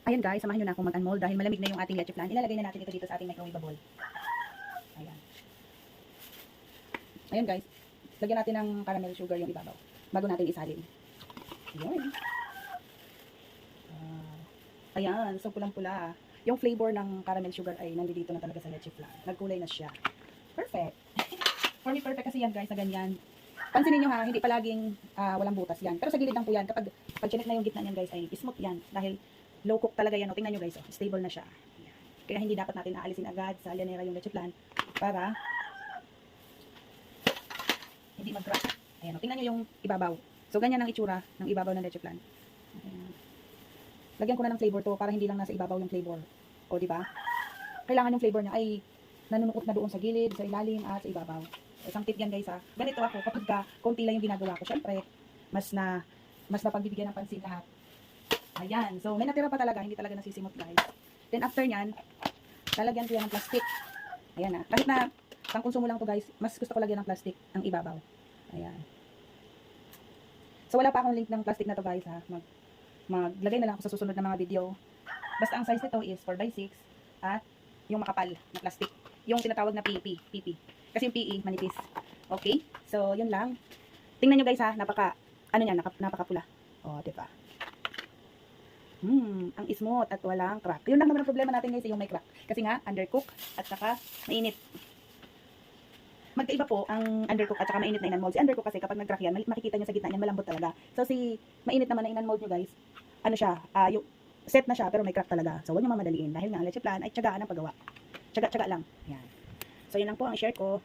Ayan guys, samahan nyo na akong mag-unmold dahil malamig na yung ating leche flan. Ilalagay na natin ito dito sa ating microwave bowl. Ayan. Ayan guys, lagyan natin ng caramel sugar yung ibabaw bago natin isalin. Ayan. Ayan, so pulang-pula. Yung flavor ng caramel sugar ay nandito na talaga sa leche flan. Nagkulay na siya. Perfect. For me, perfect kasi yan guys, na ganyan. Pansinin nyo ha, hindi palaging walang butas yan. Pero sa gilid lang po yan. Kapag chinek na yung gitna niyan guys, ay smooth yan. Dahil low cook talaga yan. O, tingnan nyo guys, stable na siya. Ayan. Kaya hindi dapat natin aalisin agad sa llanera yung leche flan para hindi mag-crack. Ayan, o, tingnan nyo yung ibabaw. So, ganyan ang itsura ng ibabaw ng leche flan. Ayan. Lagyan ko na ng flavor to para hindi lang nasa ibabaw yung flavor. O, di ba? Kailangan yung flavor niya ay nanunukot na doon sa gilid, sa ilalim, at sa ibabaw. Isang tip yan guys ha. Ganito ako, kapag konti lang yung ginagawa ko, syempre, mas napagbibigyan ng pansin lahat. Ayan. So, may natira pa talaga, hindi talaga nasisimot guys. Then, after nyan, lalagyan ko yan ng plastic. Ayan ha. Kahit na, pang konsumo lang to guys, mas gusto ko lagyan ng plastic ang ibabaw. Ayan. So, wala pa akong link ng plastic na to guys ha. Maglagay na lang ako sa susunod na mga video. Basta ang size nito is 4x6 at yung makapal na plastic. Yung tinatawag na PP. Kasi yung PE, manipis. Okay? So, yun lang. Tingnan nyo guys ha, napakapula. O, diba? Ang smooth at walang crack. Yun lang naman ang problema natin guys, yung may crack. Kasi nga, undercook at saka mainit. Magkaiba po ang undercook at saka mainit na in-unmold. Si undercook kasi kapag nag-crack yan, makikita nyo sa gitna niyan, malambot talaga. So, si mainit naman na in-unmold nyo guys, ano siya, yung set na siya pero may crack talaga. So, huwag nyo mamadaliin. Dahil nga, ang leche flan ay tiyagaan ang paggawa. Tiyaga lang. Yan. So, yun lang po ang share ko.